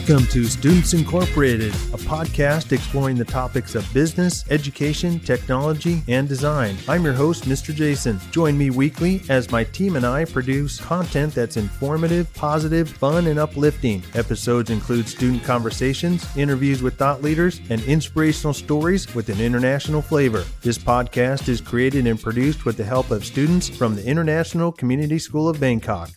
Welcome to Students Incorporated, a podcast exploring the topics of business, education, technology, and design. I'm your host, Mr. Jason. Join me weekly as my team and I produce content that's informative, positive, fun, and uplifting. Episodes include student conversations, interviews with thought leaders, and inspirational stories with an international flavor. This podcast is created and produced with the help of students from the International Community School of Bangkok.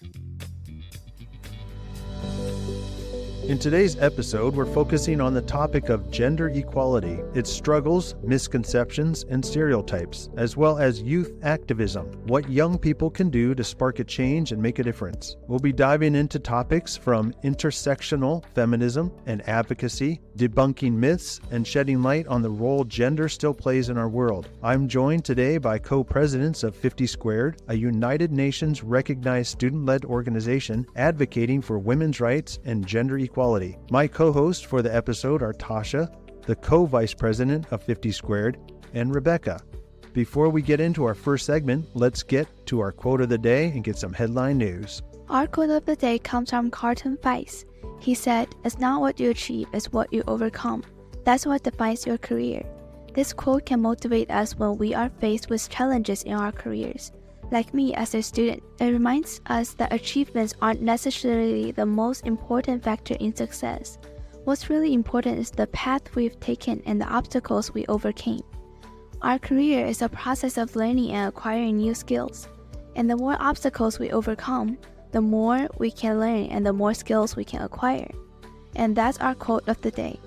In today's episode, we're focusing on the topic of gender equality, its struggles, misconceptions, and stereotypes, as well as youth activism, what young people can do to spark a change and make a difference. We'll be diving into topics from intersectional feminism and advocacy, debunking myths, and shedding light on the role gender still plays in our world. I'm joined today by co-presidents of 50 Squared, a United Nations recognized student-led organization advocating for women's rights and gender equality. My co-hosts for the episode are Tasha, the co-vice president of 50 Squared, and Rebecca. Before we get into our first segment, let's get to our quote of the day and get some headline news. Our quote of the day comes from Carlton Weiss. He said, "It's not what you achieve, it's what you overcome. That's what defines your career." This quote can motivate us when we are faced with challenges in our careers. Like me as a student, it reminds us that achievements aren't necessarily the most important factor in success. What's really important is the path we've taken and the obstacles we overcame. Our career is a process of learning and acquiring new skills. And the more obstacles we overcome, the more we can learn and the more skills we can acquire. And that's our quote of the day.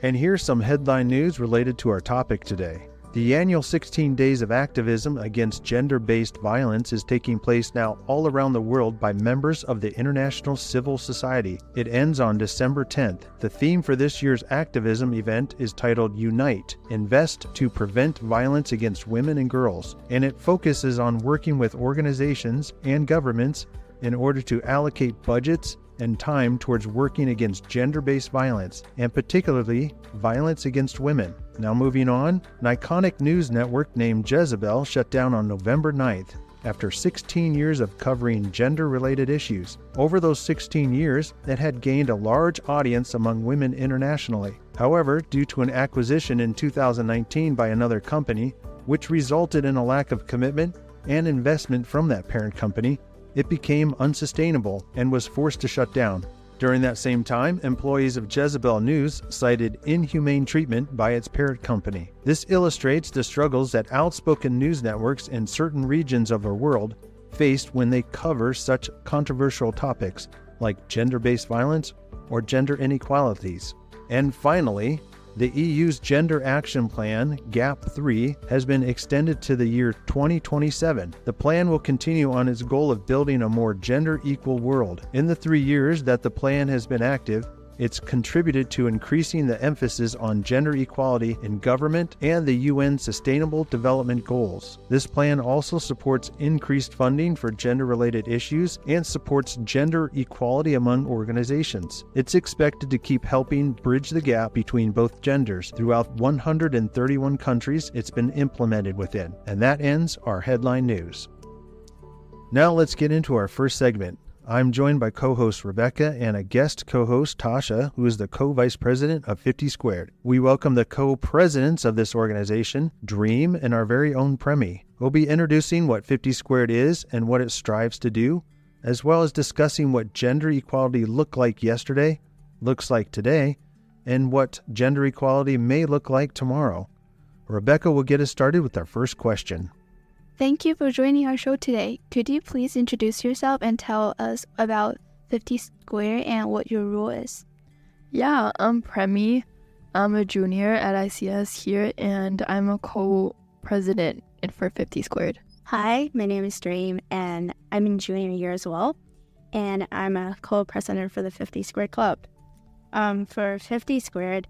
And here's some headline news related to our topic today. The annual 16 Days of Activism Against Gender-Based Violence is taking place now all around the world by members of the International Civil Society. It ends on December 10th. The theme for this year's activism event is titled Unite, Invest to Prevent Violence Against Women and Girls, and it focuses on working with organizations and governments in order to allocate budgets and time towards working against gender-based violence, and particularly violence against women. Now moving on, an iconic news network named Jezebel shut down on November 9th after 16 years of covering gender-related issues. Over those 16 years, it had gained a large audience among women internationally. However, due to an acquisition in 2019 by another company, which resulted in a lack of commitment and investment from that parent company, it became unsustainable and was forced to shut down. During that same time, employees of Jezebel News cited inhumane treatment by its parent company. This illustrates the struggles that outspoken news networks in certain regions of the world faced when they cover such controversial topics like gender-based violence or gender inequalities. And finally, the EU's Gender Action Plan, GAP 3, has been extended to the year 2027. The plan will continue on its goal of building a more gender-equal world. In the 3 years that the plan has been active, it's contributed to increasing the emphasis on gender equality in government and the UN Sustainable Development Goals. This plan also supports increased funding for gender-related issues and supports gender equality among organizations. It's expected to keep helping bridge the gap between both genders throughout 131 countries it's been implemented within. And that ends our headline news. Now let's get into our first segment. I'm joined by co-host Rebecca and a guest co-host Tasha, who is the co-vice president of 50 Squared. We welcome the co-presidents of this organization, Dream, and our very own Premi. We'll be introducing what 50 Squared is and what it strives to do, as well as discussing what gender equality looked like yesterday, looks like today, and what gender equality may look like tomorrow. Rebecca will get us started with our first question. Thank you for joining our show today. Could you please introduce yourself and tell us about 50 Square and what your role is? Yeah, I'm Premi. I'm a junior at ICS here, and I'm a co-president for 50 Squared. Hi, my name is Dream, and I'm in junior year as well, and I'm a co-president for the 50 Squared Club. For 50 Squared,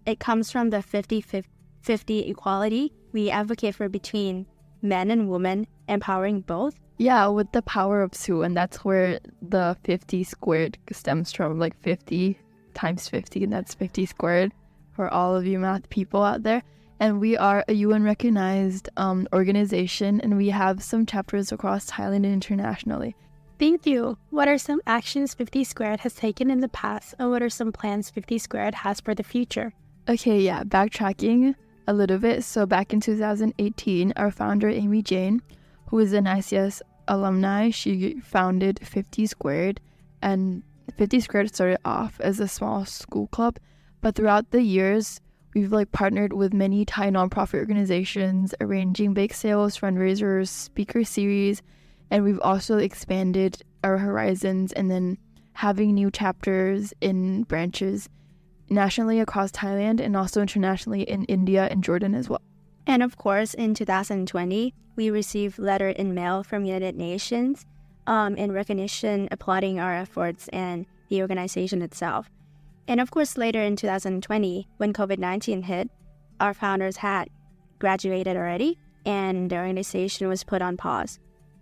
it comes from the 50-50 equality. We advocate for between men and women, empowering both. Yeah, with the power of two, and that's where the 50 Squared stems from, like 50 times 50, and that's 50 Squared for all of you math people out there. And we are a UN-recognized organization, and we have some chapters across Thailand and internationally. Thank you. What are some actions 50 Squared has taken in the past, and what are some plans 50 Squared has for the future? Okay, yeah, backtracking a little bit. So back in 2018, our founder, Amy Jane, who is an ICS alumni, she founded 50 Squared, and 50 Squared started off as a small school club, but throughout the years, we've partnered with many Thai nonprofit organizations, arranging bake sales, fundraisers, speaker series, and we've also expanded our horizons and then having new chapters in branches nationally across Thailand and also internationally in India and Jordan as well. And of course, in 2020, we received letter in mail from United Nations in recognition, applauding our efforts and the organization itself. And of course, later in 2020, when COVID-19 hit, our founders had graduated already, and the organization was put on pause.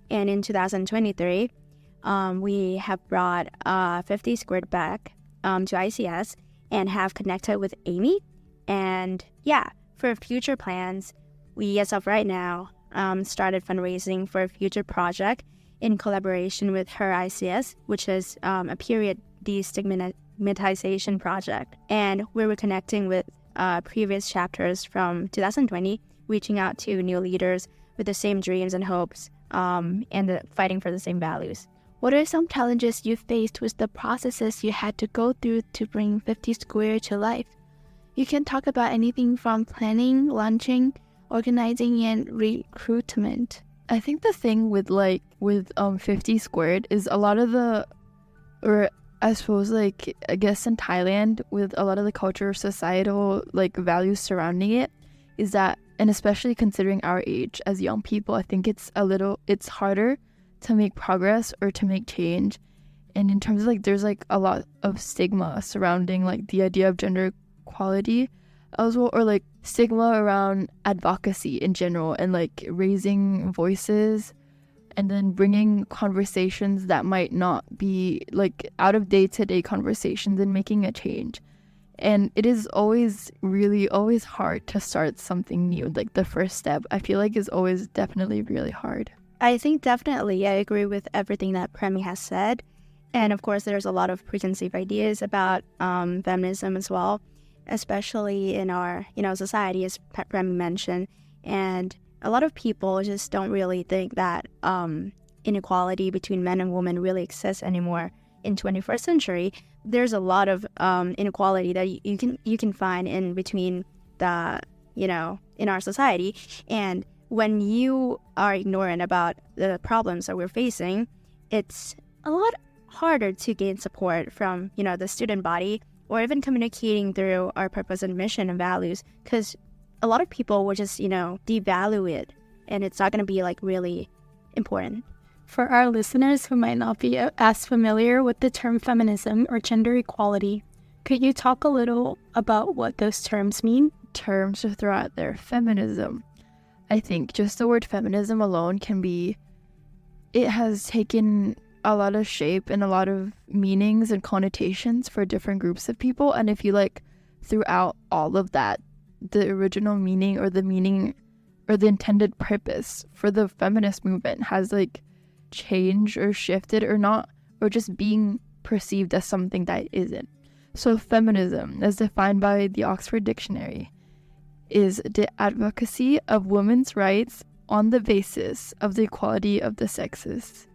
And in 2023, we have brought 50 Squared back to ICS and have connected with Amy. And yeah, for future plans, we, as of right now, started fundraising for a future project in collaboration with her ICS, which is a period destigmatization project. And we're reconnecting with previous chapters from 2020, reaching out to new leaders with the same dreams and hopes and fighting for the same values. What are some challenges you faced with the processes you had to go through to bring 50 Squared to life? You can talk about anything from planning, launching, organizing, and recruitment. I think the thing with 50 Squared is a lot of I suppose I guess in Thailand, with a lot of the culture, societal values surrounding it, is that, and especially considering our age as young people, I think it's harder to make progress or to make change. And in terms of there's a lot of stigma surrounding the idea of gender equality as well, or stigma around advocacy in general, and raising voices and then bringing conversations that might not be out of day-to-day conversations and making a change. And it is always hard to start something new. The first step, I feel is always definitely really hard. I think definitely I agree with everything that Premi has said. And of course, there's a lot of preconceived ideas about feminism as well, especially in our society, as Premi mentioned. And a lot of people just don't really think that inequality between men and women really exists anymore in 21st century. There's a lot of inequality that you can find in between in our society. And when you are ignorant about the problems that we're facing, it's a lot harder to gain support from the student body, or even communicating through our purpose and mission and values, because a lot of people will just devalue it, and it's not going to be really important. For our listeners who might not be as familiar with the term feminism or gender equality, could you talk a little about what those terms mean? Terms to throw out there. Feminism. I think just the word feminism alone it has taken a lot of shape and a lot of meanings and connotations for different groups of people. And if you throughout all of that, the original meaning or the intended purpose for the feminist movement has changed or shifted or not, or just being perceived as something that isn't. So feminism, as defined by the Oxford Dictionary, is the advocacy of women's rights on the basis of the equality of the sexes.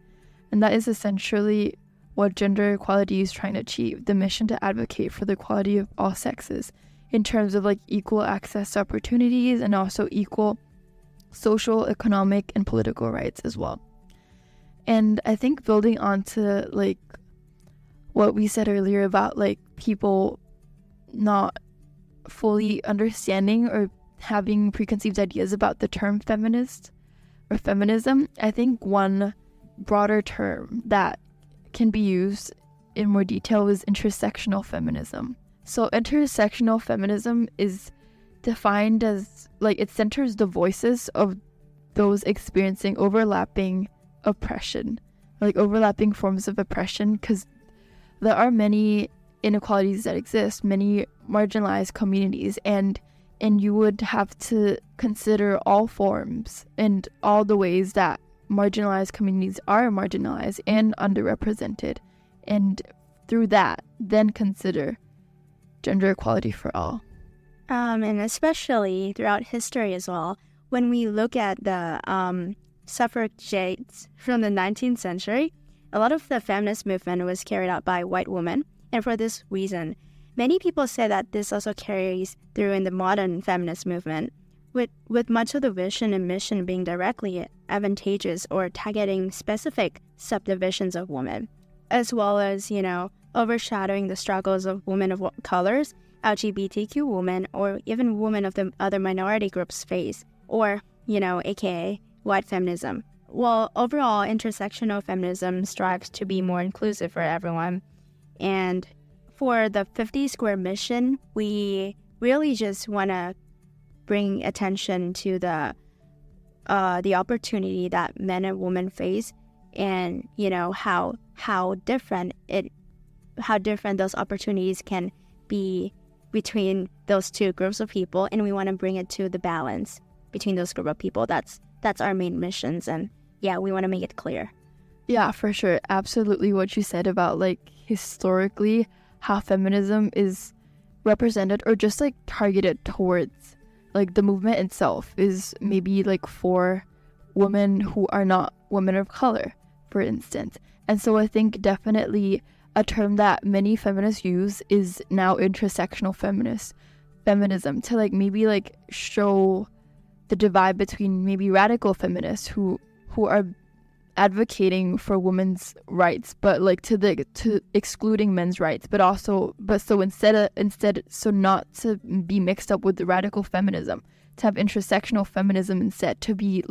And that is essentially what gender equality is trying to achieve, the mission to advocate for the equality of all sexes in terms of equal access to opportunities and also equal social, economic, and political rights as well. And I think building onto what we said earlier about people not fully understanding or having preconceived ideas about the term feminist or feminism, I think one broader term that can be used in more detail is intersectional feminism. So intersectional feminism is defined as it centers the voices of those experiencing overlapping oppression, overlapping forms of oppression, because there are many inequalities that exist, many marginalized communities, and you would have to consider all forms and all the ways that marginalized communities are marginalized and underrepresented, and through that then consider gender equality for all. And especially throughout history as well, when we look at the suffragettes from the 19th century, a lot of the feminist movement was carried out by white women. And for this reason, many people say that this also carries through in the modern feminist movement, with much of the vision and mission being directly advantageous or targeting specific subdivisions of women, as well as, overshadowing the struggles of women of colors, LGBTQ women, or even women of the other minority groups face, or, aka white feminism. Well, overall, intersectional feminism strives to be more inclusive for everyone. And for the 50 Square mission, we really just want to bring attention to the opportunity that men and women face, and how different those opportunities can be between those two groups of people, and we want to bring it to the balance between those group of people. That's our main missions, and we want to make it clear. Yeah, for sure. Absolutely what you said about historically how feminism is represented or just targeted towards the movement itself is maybe for women who are not women of color, for instance. And so I think definitely a term that many feminists use is now intersectional feminism to maybe show the divide between maybe radical feminists who are advocating for women's rights, but to excluding men's rights, but so instead not to be mixed up with the radical feminism, to have intersectional feminism instead, to be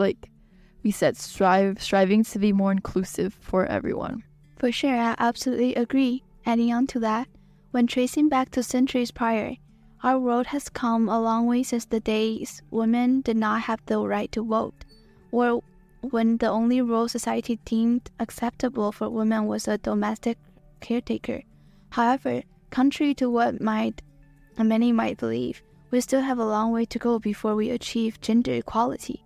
we said striving to be more inclusive for everyone. For sure, I absolutely agree. Adding on to that, when tracing back to centuries prior, our world has come a long way since the days women did not have the right to vote, or when the only role society deemed acceptable for women was a domestic caretaker. However, contrary to what many might believe, we still have a long way to go before we achieve gender equality.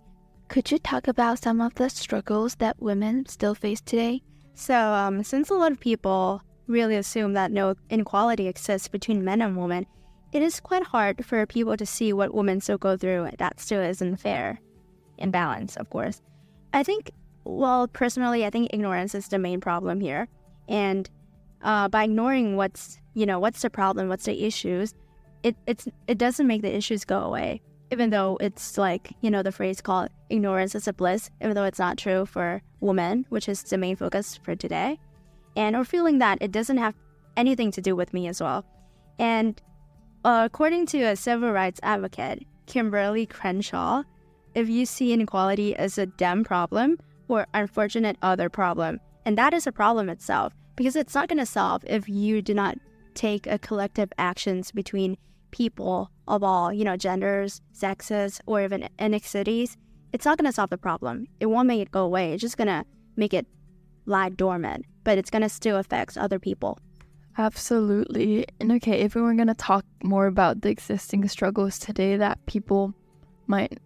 Could you talk about some of the struggles that women still face today? So, since a lot of people really assume that no inequality exists between men and women, it is quite hard for people to see what women still go through that still isn't fair and balanced, of course. Personally, I think ignorance is the main problem here. And by ignoring what's the problem, what's the issues, it doesn't make the issues go away. Even though it's the phrase called ignorance is a bliss, even though it's not true for women, which is the main focus for today. Or feeling that it doesn't have anything to do with me as well. And according to a civil rights advocate, Kimberly Crenshaw, if you see inequality as a them problem or unfortunate other problem, and that is a problem itself, because it's not going to solve if you do not take a collective actions between people of all, genders, sexes, or even ethnicities. It's not going to solve the problem. It won't make it go away. It's just going to make it lie dormant, but it's going to still affect other people. Absolutely. And okay, if we were going to talk more about the existing struggles today that people might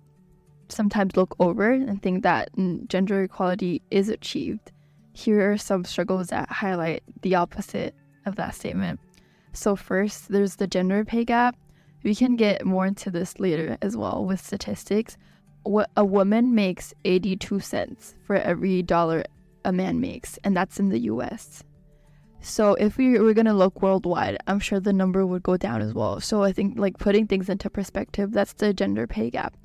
sometimes look over and think that gender equality is achieved, here are some struggles that highlight the opposite of that statement. So first, there's the gender pay gap. We can get more into this later as well with statistics. A woman makes 82 cents for every dollar a man makes, and that's in the US. So if we were going to look worldwide, I'm sure the number would go down as well. So I think putting things into perspective, that's the gender pay gap.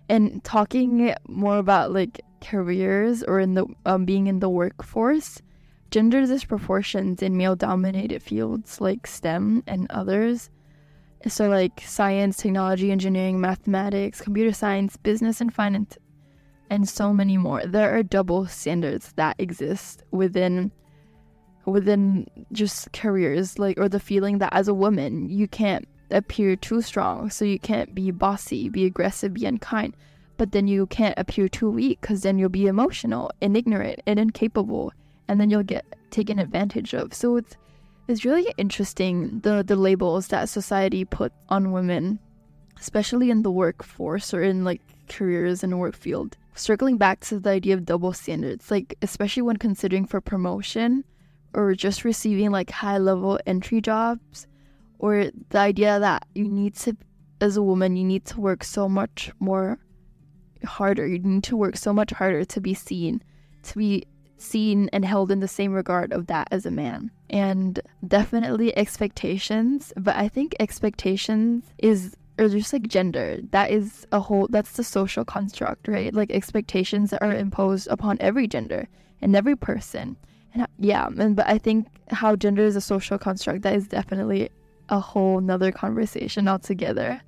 And talking more about careers or in the being in the workforce, gender disproportions in male-dominated fields like STEM and others. So science, technology, engineering, mathematics, computer science, business and finance, and so many more. There are double standards that exist within just careers, or the feeling that as a woman, you can't appear too strong, so you can't be bossy, be aggressive, be unkind. But then you can't appear too weak, because then you'll be emotional and ignorant and incapable, and then you'll get taken advantage of. So it's really interesting, the labels that society put on women especially in the workforce or in like careers in the work field. Circling back to the idea of double standards, like especially when considering for promotion or just receiving like high level entry jobs, or the idea that you need to, as a woman, you need to work so much more harder. You need to work so much harder to be seen and held in the same regard of that as a man. And definitely expectations, but I think expectations or just like gender, that's the social construct, right? Like expectations that are imposed upon every gender and every person. And but I think how gender is a social construct, that is definitely a whole nother conversation altogether.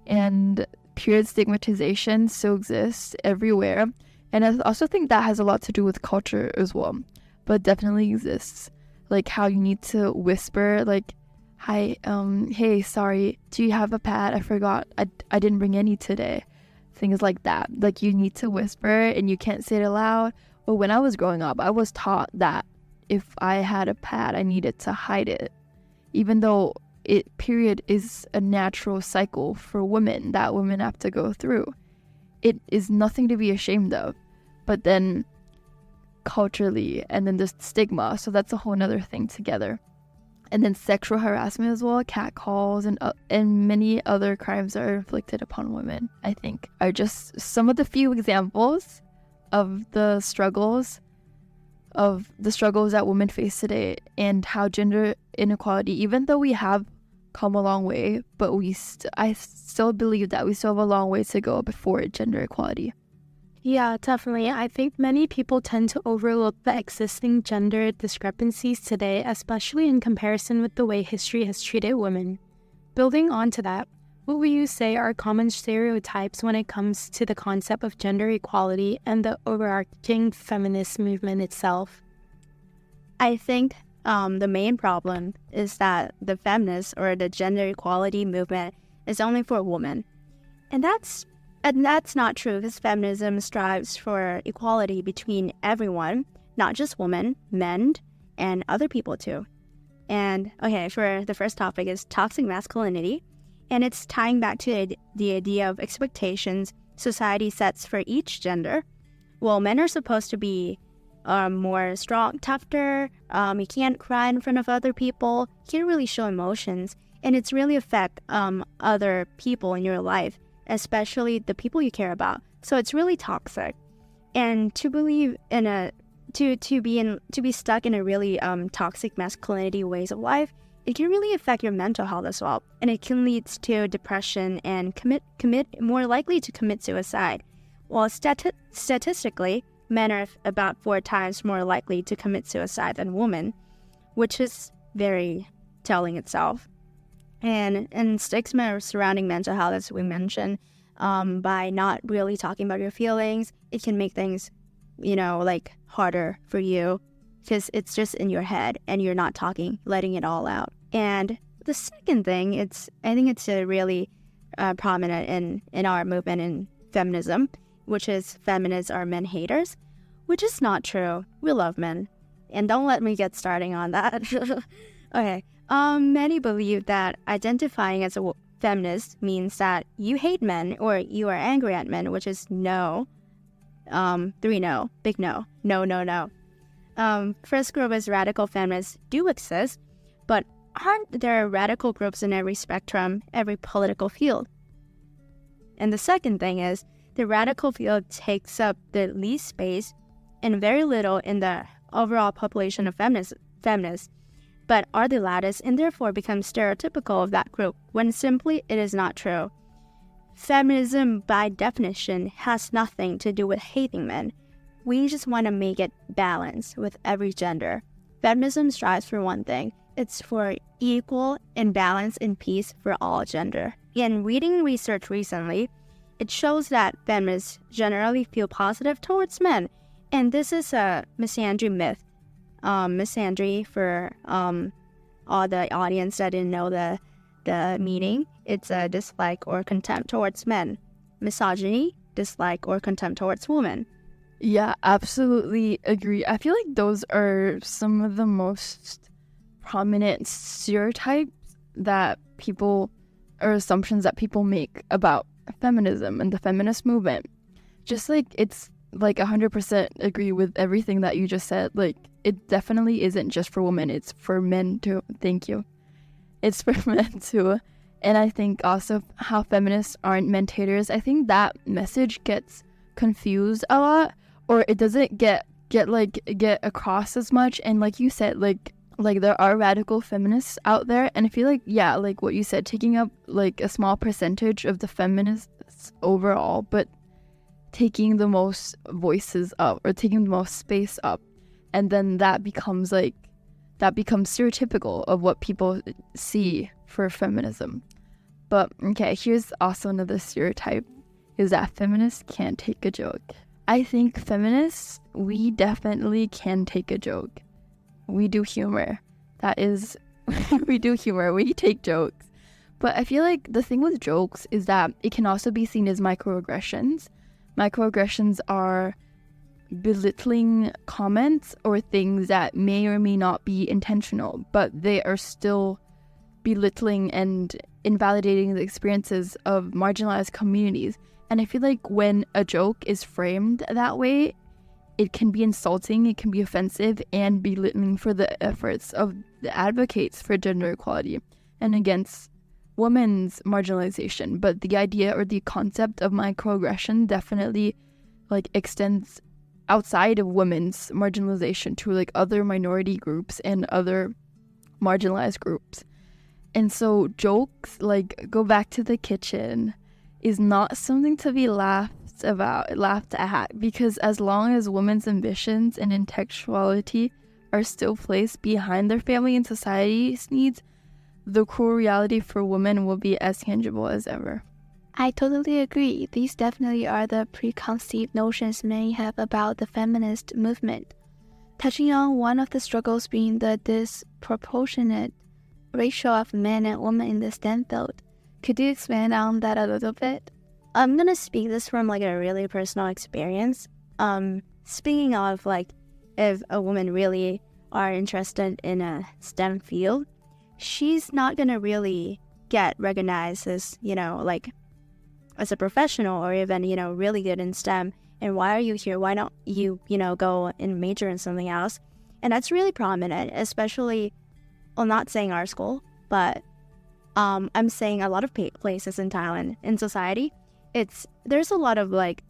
And period stigmatization still exists everywhere. And I also think that has a lot to do with culture as well, but definitely exists. Like how you need to whisper, like, hi, hey, sorry, do you have a pad? I forgot, I didn't bring any today. Things like that. Like you need to whisper and you can't say it aloud. But when I was growing up, I was taught that if I had a pad, I needed to hide it. Even though period is a natural cycle for women that women have to go through. It is nothing to be ashamed of. But then culturally, and then there's stigma, so that's a whole nother thing together. And then sexual harassment as well, catcalls, and many other crimes that are inflicted upon women, I think, are just some of the few examples of the struggles that women face today, and how gender inequality, even though we have come a long way, but I still believe that we still have a long way to go before gender equality. Yeah, definitely. I think many people tend to overlook the existing gender discrepancies today, especially in comparison with the way history has treated women. Building on to that, what would you say are common stereotypes when it comes to the concept of gender equality and the overarching feminist movement itself? I think the main problem is that the feminist or the gender equality movement is only for women. And that's not true, because feminism strives for equality between everyone, not just women, men, and other people too. And okay, for the first topic is toxic masculinity, and it's tying back to the idea of expectations society sets for each gender. Well, men are supposed to be more strong, tougher. You can't cry in front of other people. You can't really show emotions, and it's really affect other people in your life, especially the people you care about. So it's really toxic. And to believe in to be stuck in a really toxic masculinity ways of life, it can really affect your mental health as well, and it can lead to depression and more likely to commit suicide. Well, statistically, men are about 4 times more likely to commit suicide than women, which is very telling itself. And stigma surrounding mental health, as we mentioned, by not really talking about your feelings, it can make things, harder for you, because it's just in your head and you're not letting it all out. And the second thing, I think it's really prominent in our movement in feminism, which is feminists are men haters, which is not true. We love men. And don't let me get starting on that. Okay. Many believe that identifying as a feminist means that you hate men or you are angry at men, which is no. 3 no. Big no. No. First group is radical feminists do exist, but aren't there radical groups in every spectrum, every political field? And the second thing is the radical field takes up the least space and very little in the overall population of feminists, but are the loudest and therefore become stereotypical of that group, when simply it is not true. Feminism, by definition, has nothing to do with hating men. We just want to make it balanced with every gender. Feminism strives for one thing. It's for equal and balance and peace for all gender. In reading research recently, it shows that feminists generally feel positive towards men. And this is a misandry myth. Misandry, for all the audience that didn't know the meaning, it's a dislike or contempt towards men. Misogyny, dislike or contempt towards women. Yeah, absolutely agree. I feel like those are some of the most prominent stereotypes that people or assumptions that people make about feminism and the feminist movement. Just like it's like 100% agree with everything that you just said. Like it definitely isn't just for women, it's for men too. Thank you. It's for men too. And I think also how feminists aren't mentators, I think that message gets confused a lot, or it doesn't get across as much. And like you said, like there are radical feminists out there, and I feel like, yeah, like what you said, taking up like a small percentage of the feminists overall, but taking the most voices up or taking the most space up, and then that becomes stereotypical of what people see for feminism. But okay, here's also another stereotype, is that feminists can't take a joke. I think feminists, we definitely can take a joke. We do humor. That is, we do humor. We take jokes. But I feel like the thing with jokes is that it can also be seen as microaggressions. Microaggressions are belittling comments or things that may or may not be intentional, but they are still belittling and invalidating the experiences of marginalized communities. And I feel like when a joke is framed that way, it can be insulting, it can be offensive, and belittling for the efforts of the advocates for gender equality and against women's marginalization. But the idea or the concept of microaggression definitely like extends outside of women's marginalization to like other minority groups and other marginalized groups. And so jokes like go back to the kitchen is not something to be laughed at, because as long as women's ambitions and intellectuality are still placed behind their family and society's needs, the cruel reality for women will be as tangible as ever. I totally agree. These definitely are the preconceived notions many have about the feminist movement. Touching on one of the struggles being the disproportionate ratio of men and women in the STEM field. Could you expand on that a little bit? I'm gonna speak this from like a really personal experience. Speaking of like, if a woman really are interested in a STEM field, she's not gonna really get recognized as, like as a professional or even, really good in STEM. And why are you here? Why don't you, go and major in something else? And that's really prominent, especially, well, not saying our school, but I'm saying a lot of places in Thailand, in society. There's a lot of like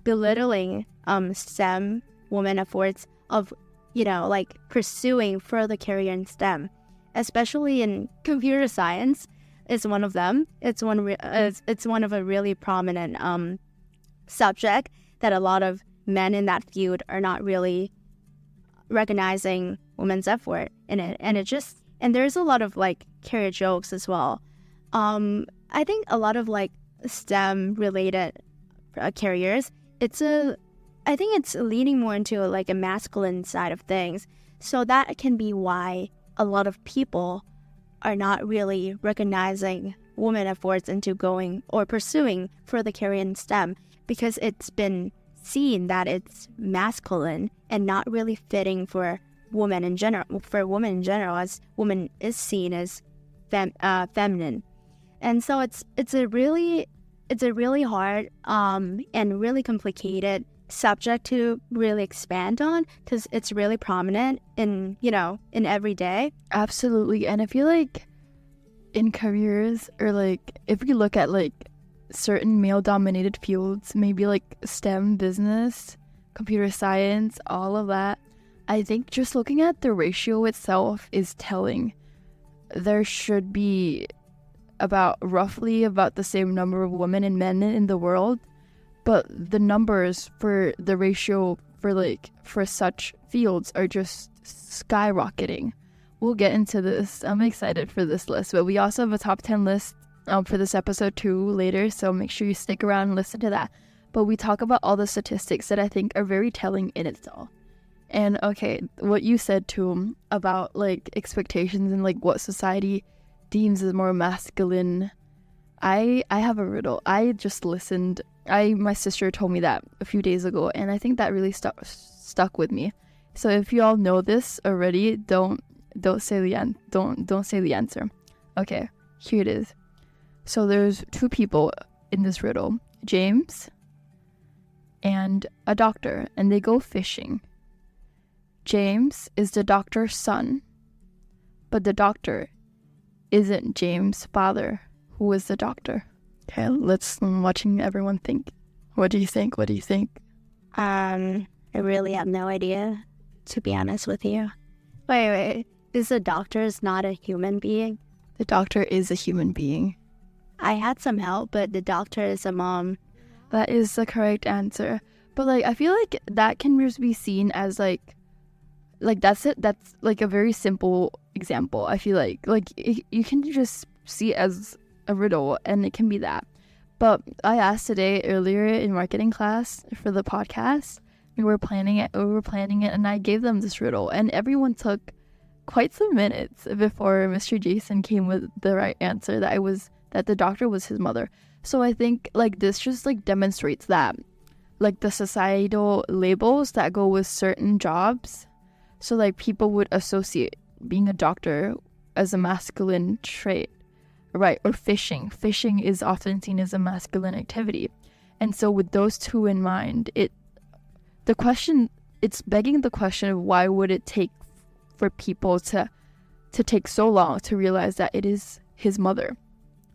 belittling STEM women efforts of, like pursuing further career in STEM, especially in computer science is one of them. It's one of a really prominent subject that a lot of men in that field are not really recognizing women's effort in it, and there's a lot of like career jokes as well. I think a lot of like STEM related careers, I think it's leaning more into like a masculine side of things, so that can be why a lot of people are not really recognizing women efforts into going or pursuing further career in STEM, because it's been seen that it's masculine and not really fitting for women in general, as woman is seen as feminine. And so it's a really hard and really complicated subject to really expand on, because it's really prominent in every day. Absolutely. And I feel like in careers, or like if we look at like certain male dominated fields, maybe like STEM, business, computer science, all of that, I think just looking at the ratio itself is telling. There should be roughly about the same number of women and men in the world, but the numbers for the ratio for such fields are just skyrocketing. We'll get into this. I'm excited for this list, but we also have a top 10 list for this episode too later, so make sure you stick around and listen to that. But we talk about all the statistics that I think are very telling in itself. And okay, what you said too about like expectations and like what society deems as more masculine, I have a riddle. I just listened. My sister told me that a few days ago, and I think that really stuck with me. So if you all know this already, don't say the answer. Okay, here it is. So there's two people in this riddle, James and a doctor, and they go fishing. James is the doctor's son, but the doctor isn't James' father, who is the doctor. Okay, I'm watching everyone think. What do you think? I really have no idea, to be honest with you. Wait. Is the doctor not a human being? The doctor is a human being. I had some help, but the doctor is a mom. That is the correct answer. But like, I feel like that can just be seen as like that's it. That's like a very simple example. I feel like you can just see it as a riddle, and it can be that. But I asked today earlier in marketing class for the podcast. We were planning it, and I gave them this riddle, and everyone took quite some minutes before Mr. Jason came with the right answer, that the doctor was his mother. So I think like this just like demonstrates that like the societal labels that go with certain jobs. So like people would associate being a doctor as a masculine trait, right? Or fishing. Fishing is often seen as a masculine activity. And so with those two in mind, it's begging the question of why would it take for people to take so long to realize that it is his mother.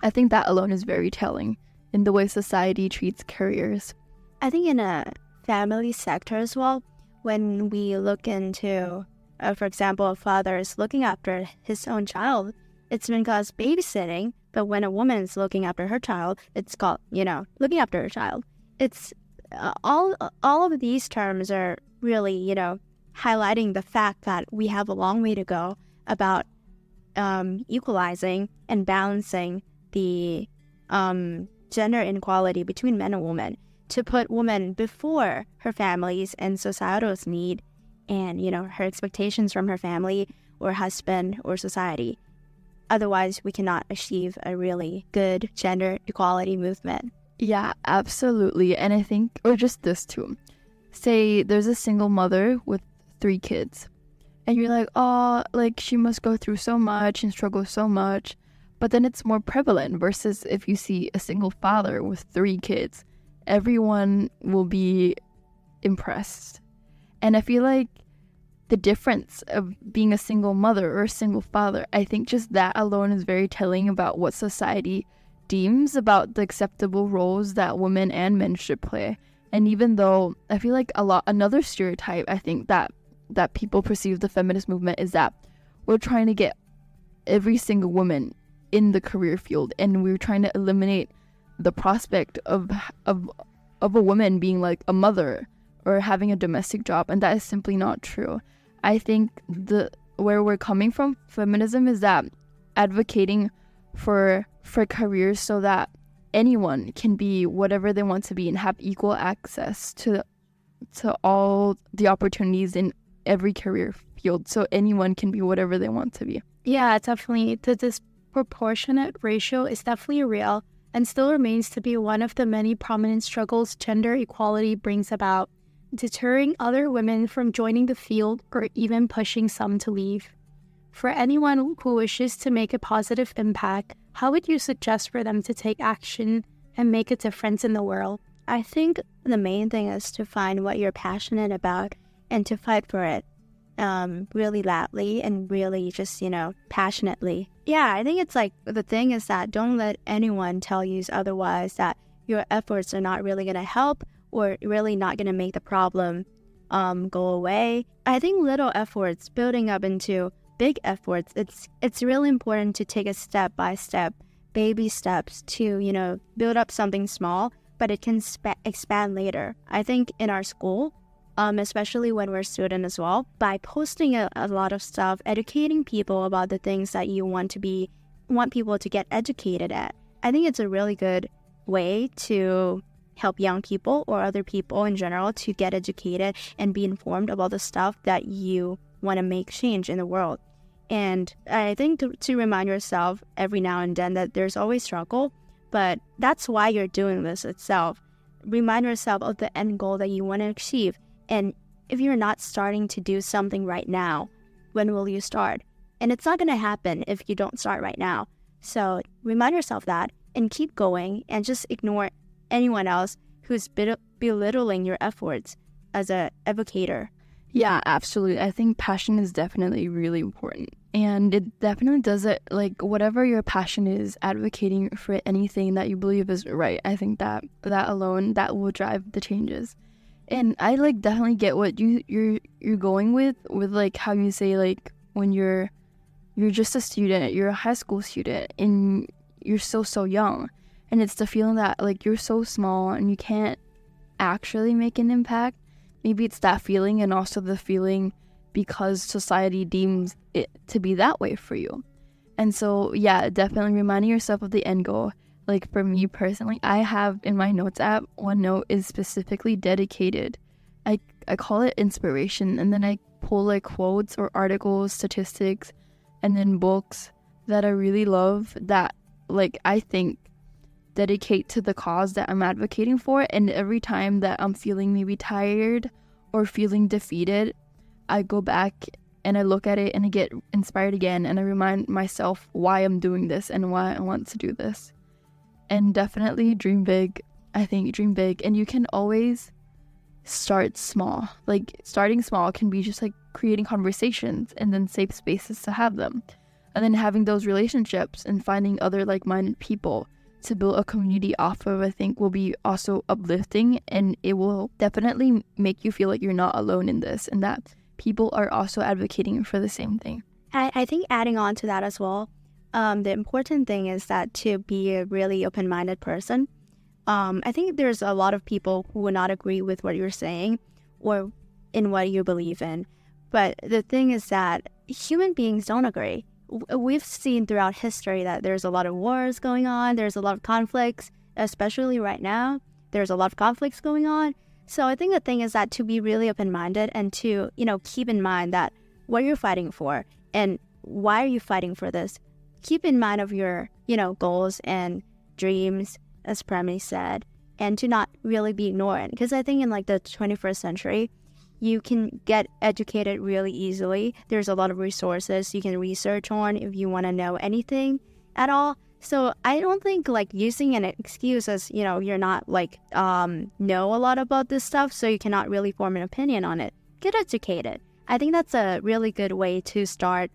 I think that alone is very telling in the way society treats careers. I think in a family sector as well, when we look into, for example, a father is looking after his own child, it's been called babysitting. But when a woman is looking after her child, it's called, looking after her child. It's all of these terms are really, highlighting the fact that we have a long way to go about equalizing and balancing the gender inequality between men and women, to put women before her families and societal's need and, her expectations from her family or husband or society. Otherwise, we cannot achieve a really good gender equality movement. Yeah, absolutely. And I think, or just this too. Say there's a single mother with 3 kids. And you're like, oh, like she must go through so much and struggle so much. But then it's more prevalent versus if you see a single father with 3 kids, everyone will be impressed. And I feel like the difference of being a single mother or a single father, I think just that alone is very telling about what society deems about the acceptable roles that women and men should play. And even though I feel like another stereotype I think that people perceive the feminist movement is that we're trying to get every single woman in the career field, and we're trying to eliminate the prospect of a woman being like a mother or having a domestic job, and that is simply not true. I think where we're coming from, feminism, is that advocating for careers so that anyone can be whatever they want to be and have equal access to all the opportunities in every career field, so anyone can be whatever they want to be. Yeah, definitely. The disproportionate ratio is definitely real and still remains to be one of the many prominent struggles gender equality brings about, deterring other women from joining the field or even pushing some to leave. For anyone who wishes to make a positive impact, how would you suggest for them to take action and make a difference in the world? I think the main thing is to find what you're passionate about and to fight for it really loudly and really just, passionately. Yeah, I think it's like the thing is that don't let anyone tell you otherwise, that your efforts are not really going to help or really not going to make the problem go away. I think little efforts building up into big efforts, it's really important to take a step by step, baby steps to, build up something small, but it can expand later. I think in our school, especially when we're students as well, by posting a lot of stuff, educating people about the things that you want people to get educated at, I think it's a really good way to help young people or other people in general to get educated and be informed about the stuff that you want to make change in the world. And I think to remind yourself every now and then that there's always struggle, but that's why you're doing this itself. Remind yourself of the end goal that you want to achieve. And if you're not starting to do something right now, when will you start? And it's not going to happen if you don't start right now. So remind yourself that and keep going and just ignore anyone else who's belittling your efforts as a advocator. Yeah, absolutely. I think passion is definitely really important. And it definitely does it, like, whatever your passion is, advocating for anything that you believe is right. I think that alone, that will drive the changes. And I, like, definitely get what you're going with like, how you say, like, when you're just a student, you're a high school student, and you're still so young. And it's the feeling that, like, you're so small and you can't actually make an impact. Maybe it's that feeling, and also the feeling because society deems it to be that way for you. And so, yeah, definitely reminding yourself of the end goal. Like, for me personally, I have in my notes app, one note is specifically dedicated. I call it inspiration, and then I pull, like, quotes or articles, statistics, and then books that I really love that, like, I think dedicate to the cause that I'm advocating for. And every time that I'm feeling maybe tired or feeling defeated, I go back and I look at it and I get inspired again, and I remind myself why I'm doing this and why I want to do this. And definitely dream big. I think dream big, and you can always start small. Like, starting small can be just like creating conversations and then safe spaces to have them, and then having those relationships and finding other like-minded people to build a community off of, I think will be also uplifting, and it will definitely make you feel like you're not alone in this, and that people are also advocating for the same thing. I think adding on to that as well, the important thing is that to be a really open-minded person. I think there's a lot of people who would not agree with what you're saying or in what you believe in. But the thing is that human beings don't agree. We've seen throughout history that there's a lot of wars going on. There's a lot of conflicts, especially right now. There's a lot of conflicts going on. So I think the thing is that to be really open-minded and to, keep in mind that what you're fighting for and why are you fighting for this. Keep in mind of your, goals and dreams, as Premi said, and to not really be ignorant. Because I think in like the 21st century, you can get educated really easily. There's a lot of resources you can research on if you want to know anything at all. So I don't think like using an excuse as, you're not like know a lot about this stuff, so you cannot really form an opinion on it. Get educated. I think that's a really good way to start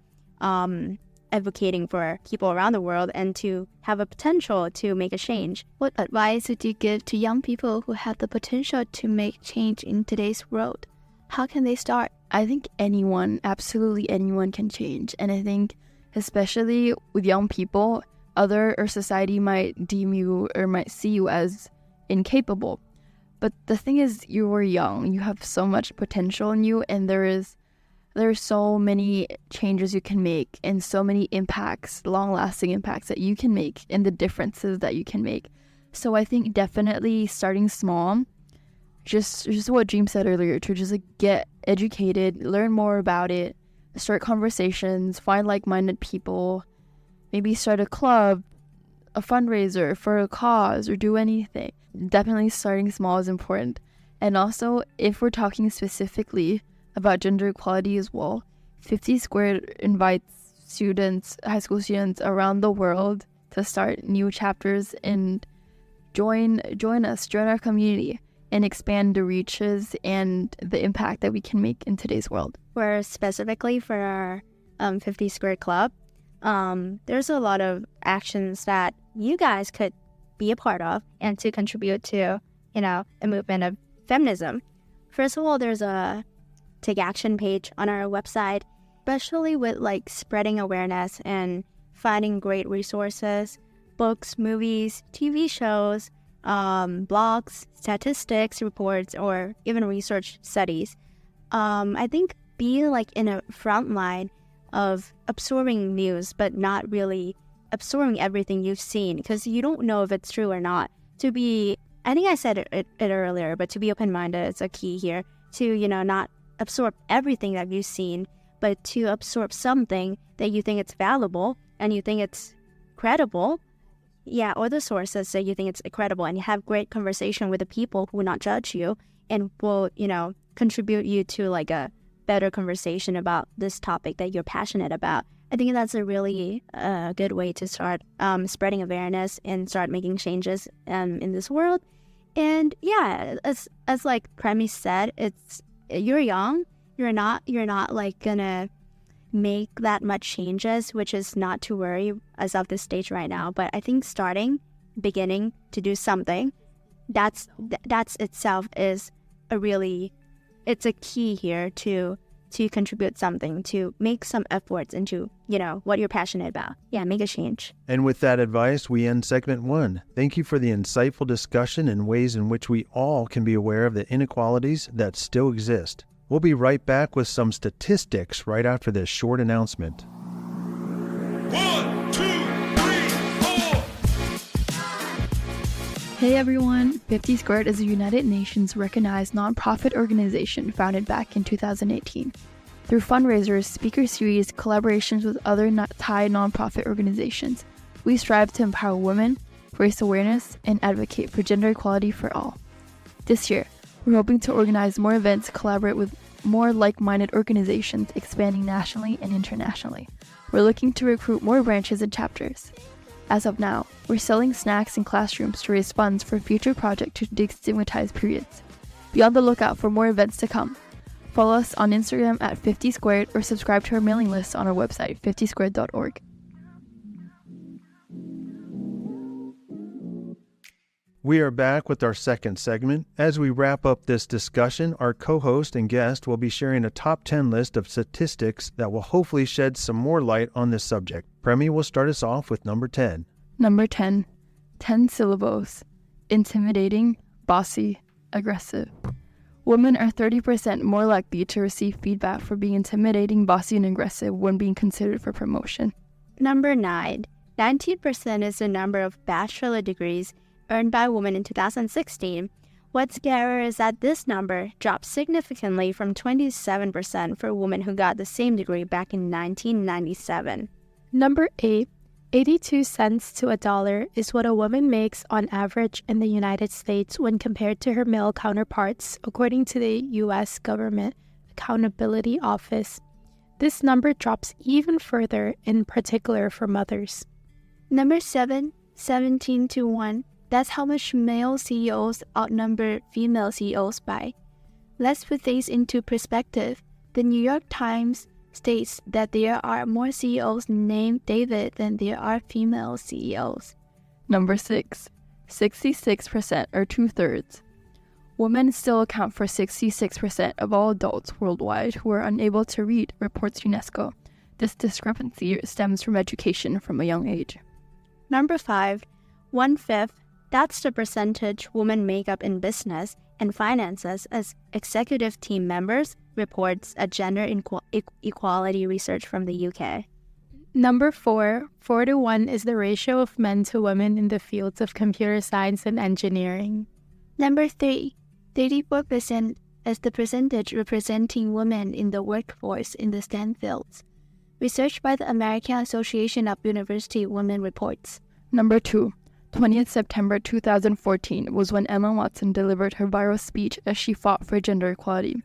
advocating for people around the world and to have a potential to make a change. What advice would you give to young people who have the potential to make change in today's world? How can they start? I think anyone, absolutely anyone can change. And I think especially with young people, society might deem you or might see you as incapable. But the thing is, you are young. You have so much potential in you, and there are so many changes you can make and so many impacts, long-lasting impacts that you can make and the differences that you can make. So I think definitely starting small, just what Dream said earlier, to just like get educated, learn more about it, start conversations, find like-minded people, maybe start a club, a fundraiser for a cause, or do anything. Definitely starting small is important. And also, if we're talking specifically about gender equality as well, 50 Squared invites students, high school students around the world to start new chapters and join our community and expand the reaches and the impact that we can make in today's world. Where specifically for our 50 Squared Club, there's a lot of actions that you guys could be a part of and to contribute to, a movement of feminism. First of all, there's a Take Action page on our website, especially with like spreading awareness and finding great resources, books, movies, TV shows, blogs, statistics, reports, or even research studies. I think being like in a front line of absorbing news, but not really absorbing everything you've seen, because you don't know if it's true or not. I think I said it earlier, but to be open-minded is a key here. To, not absorb everything that you've seen, but to absorb something that you think it's valuable and you think it's credible. Yeah, or the sources that you think it's credible, and you have great conversation with the people who will not judge you and will, contribute you to like a better conversation about this topic that you're passionate about. I think that's a really good way to start spreading awareness and start making changes in this world. And yeah, as like Premi said, you're young. You're not like gonna make that much changes, which is not to worry as of this stage right now. But I think beginning to do something, that's itself is it's a key here to contribute something, to make some efforts into, what you're passionate about. Yeah, make a change. And with that advice, we end segment 1. Thank you for the insightful discussion and ways in which we all can be aware of the inequalities that still exist. We'll be right back with some statistics right after this short announcement. 1, 2, 3, 4. Hey everyone, 50 Squared is a United Nations recognized nonprofit organization founded back in 2018. Through fundraisers, speaker series, collaborations with other Thai nonprofit organizations, we strive to empower women, raise awareness, and advocate for gender equality for all. This year, we're hoping to organize more events, collaborate with more like-minded organizations, expanding nationally and internationally. We're looking to recruit more branches and chapters. As of now, we're selling snacks in classrooms to raise funds for a future project to destigmatize periods. Be on the lookout for more events to come. Follow us on Instagram at 50 Squared or subscribe to our mailing list on our website, 50squared.org. We are back with our second segment. As we wrap up this discussion, our co-host and guest will be sharing a top 10 list of statistics that will hopefully shed some more light on this subject. Premi will start us off with number 10. Number 10. 10 syllables. Intimidating, bossy, aggressive. Women are 30% more likely to receive feedback for being intimidating, bossy, and aggressive when being considered for promotion. Number 9. 19% is the number of bachelor degrees earned by women in 2016. What's scarier is that this number dropped significantly from 27% for women who got the same degree back in 1997. Number 8. 82 cents to $1 is what a woman makes on average in the United States when compared to her male counterparts, according to the U.S. Government Accountability Office. This number drops even further, in particular for mothers. Number 7. 17 to 1. That's how much male CEOs outnumber female CEOs by. Let's put things into perspective. The New York Times states that there are more CEOs named David than there are female CEOs. Number 6. 66% or 2/3. Women still account for 66% of all adults worldwide who are unable to read, reports UNESCO. This discrepancy stems from education from a young age. Number 5. 1/5. That's the percentage women make up in business and finances as executive team members, reports a gender equality research from the UK. Number 4. 4 to 1 is the ratio of men to women in the fields of computer science and engineering. Number 3. 34% is the percentage representing women in the workforce in the STEM fields. Research by the American Association of University Women reports. Number 2. 20th September 2014 was when Emma Watson delivered her viral speech as she fought for gender equality,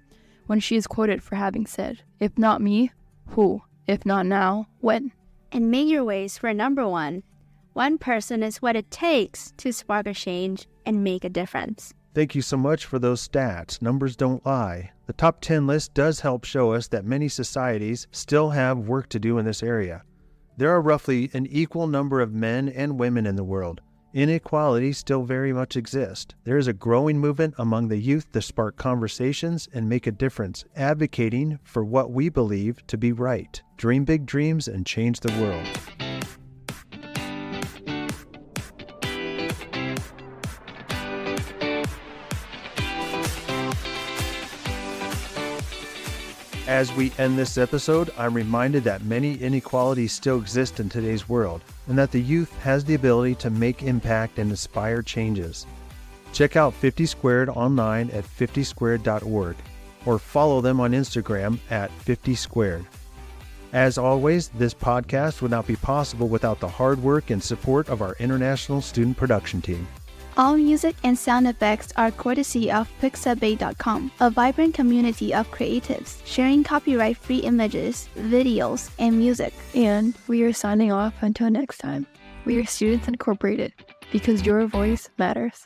when she is quoted for having said, "If not me, who? If not now, when?" And make your ways for number 1. One person is what it takes to spark a change and make a difference. Thank you so much for those stats. Numbers don't lie. The top 10 list does help show us that many societies still have work to do in this area. There are roughly an equal number of men and women in the world. Inequality still very much exists. There is a growing movement among the youth to spark conversations and make a difference, advocating for what we believe to be right. Dream big dreams and change the world. As we end this episode, I'm reminded that many inequalities still exist in today's world, and that the youth has the ability to make impact and inspire changes. Check out 50 Squared online at 50squared.org, or follow them on Instagram at 50 Squared. As always, this podcast would not be possible without the hard work and support of our international student production team. All music and sound effects are courtesy of pixabay.com, a vibrant community of creatives sharing copyright-free images, videos, and music. And we are signing off until next time. We are Students Incorporated, because your voice matters.